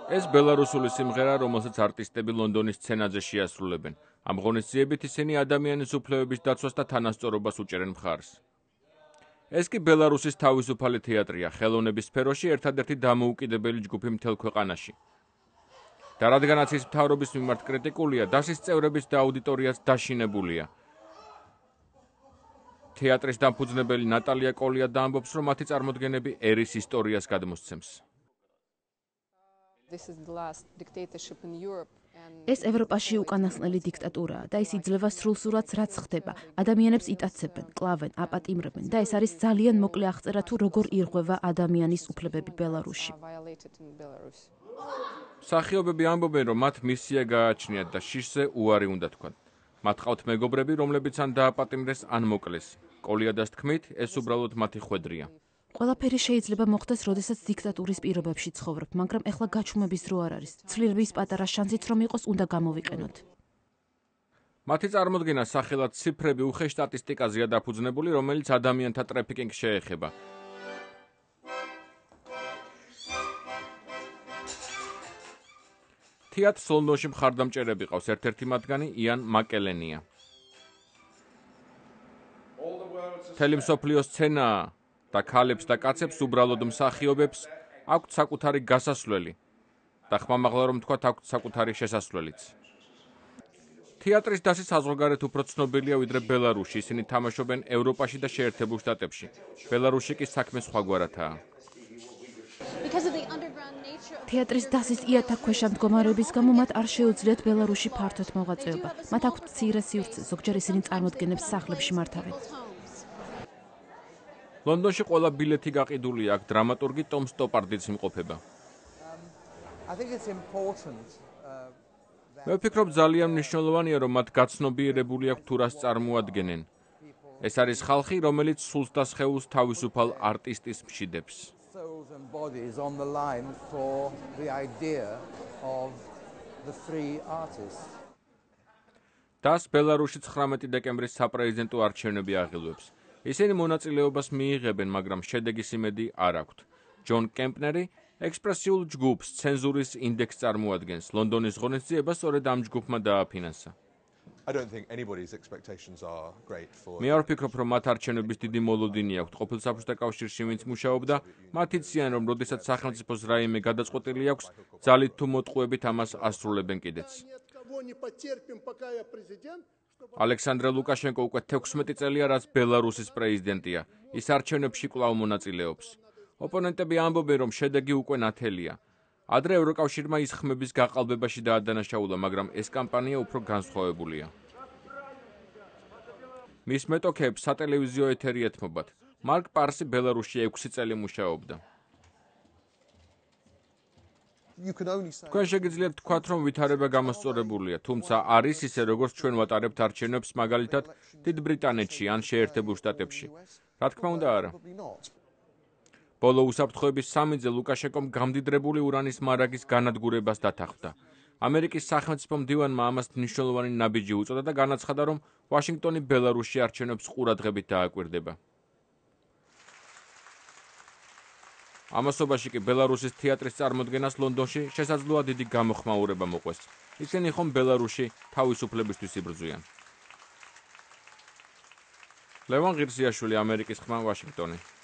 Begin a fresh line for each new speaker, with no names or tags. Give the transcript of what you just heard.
ეს ბელარუსული სიმღერა, რომელსაც არტისტები ლონდონის სცენაზე შეასრულებენ. ამ ღონისძიებით ისინი ადამიანის უფლებების დაცვას და თანასწორობას უჭერენ მხარს. ეს კი ბელარუსის თავისუფალი თეატრია, ხელოვნების სფეროში ერთადერთი დამოუკიდებელი ჯგუფი მთელ ქვეყანაში. და რადგანაც ის მთავრობის მიმართ კრიტიკულია, დასის წევრების და აუდიტორიაც დაშინებულია. თეატრის დამფუძნებელი ნატალია კოლია დაამბობს, რომ მათი წარმოდგენები ერის ისტორიას გადმოსცემს.
ეს ევროპაში უკანასკნელი დიქტატურაა და ის იძლევა სრულსურათს რაც ხდება. ადამიანებს იტაცებენ, კლავენ, აპატიმრებენ და ეს არის ძალიან მოკლე აღწერა თუ როგორ ირღვევა ადამიანის უფლებები ბელარუსში.
მსახიობები ამბობენ, რომ მათ მისია გააჩნიათ და შიშზე უარი უნდა თქვათ. მათ ყავთ მეგობრები, რომლებიც ან დააპატიმრეს, ან მოკლეს. კოლიადას თქმით, ეს უბრალოდ მათი ხვედრია.
ყველაფერი შეიძლება მოხდეს, როდესაც დიქტატურის პირობებში ცხოვრობ, მაგრამ ეხლა გაჩუმების დრო არ არის. ცვლილების პატარა შანსიც რომ იყოს, უნდა გამოვიყენოთ.
მათი წარმოდგენა სახელად ციფრები უხეშ სტატისტიკაზეა დაფუძნებული, რომელიც ადამიანთა ტრაფიკინგს შეეხება. თეატრს ლონდონში მხარდამჭერები ყავს, ერთ-ერთი მათგანი იან მაკელენია. მთელი მსოფლიოს სცენაა და ქალებს და კაცებს უბრალოდ მსახიობებს აქვთ საკუთარი გასასვლელი და ხმამაღლა რომ თქვათ აქვთ საკუთარი შესასვლელიც. თეატრის დასი საზღვარგარეთ უფრო ცნობილია ვიდრე ბელარუსში, ისინი თამაშობენ ევროპაში და შეერთებულ შტატებში. ბელარუსში კი საქმე სხვაგვარადაა.
თეატრის დასის იათაქვეშა მდგომარეობის გამო მათ არ შეუძლიათ ბელარუსში ფართოდ მოღვაწეობა. მათ აქვთ მცირე სივრცე, ზოგჯერ ისინი წარმოდგენებს სახლებში მართავენ.
ლონდონში ყველა ბილეთი გაყიდულია, აქ დრამატურგი ტომ სტოპარდიც იმყოფება. მე ვფიქრობ, ძალიან მნიშვნელოვანია, რომ მათ გაცნობიერებული აქვთ თუ რას წარმოადგენენ. ეს არის ხალხი, რომელიც სულს და სხეულს თავისუფალ არტისტის მშვიდებს. დას ბელარუსში 19 დეკემბრის საპრეზიდენტო არჩევნები აღელვებს. ისინი მონაწილეობას მიიღებენ, მაგრამ შედეგის იმედი არ აქვთ. ჯონ კემპნერი ექსპრესიულ ჯგუფს ცენზურის ინდექსს წარმოადგენს. ლონდონის ღონისძიება სწორედ ამ ჯგუფმა დააფინანსა. მე არ ვფიქრობ, რომ მათ არჩევნების დიდი მოლოდინი აქვთ. ყოფილ საბჭოთა კავშირში ვინც მუშაობდა, მათ იციან, რომ როდესაც სახელმწიფოს რაიმე გადაწყვეტილი აქვს, ძალით თუ მოტყუებით ამას ასრულებენ კიდეც. ალექსანდრე ლუკაშენკო უკვე 16 წელია, რაც ბელარუსის პრეზიდენტია. ის არჩევნებში კვლავ მონაწილეობს. ოპონენტები ამბობენ, რომ შედეგი უკვე ნათელია. ადრე ევროკავშირმა ის ხმების გაყალბებაში დაადანაშაულა, მაგრამ ეს კამპანია უფრო განსხვავებულია. მის მეტოქეებს სატელევიზიო ეთერი ეთმობათ. მარკ პარსი ბელარუსში 6 წელი მუშაობდა. თქვენ შეგიძლიათ თქვათ, რომ ვითარება გამოსწორებულია, თუმცა არის ისე, როგორც ჩვენ ვატარებთ არჩევნებს, მაგალითად, დიდ ბრიტანეთში ან შეერთებულ შტატებში. რა თქმა უნდა, არა. ბოლო უსაფრთხოების 3 წელი ლუკაშენკომ გამდიდრებული ურანის მარაგის განადგურებას დათანხმდა. ამერიკის სახელმწიფო მდივანმა ამას მნიშვნელოვანი ნაბიჯი უწოდა და განაცხადა, რომ ვაშინგტონი ბელარუსში არჩევნებს ყურადღებით დააკვირდება. ამასობაში კი ბელარუსის თეატრის წარმოდგენას ლონდონში შესაძლოა დიდი გამოხმაურება მოყვეს. ისინი ხომ ბელარუსში თავისუფლებისთვის იბრძვიან. ლევან ღირსიაშვილი, ამერიკის ხმა, ვაშინგტონი.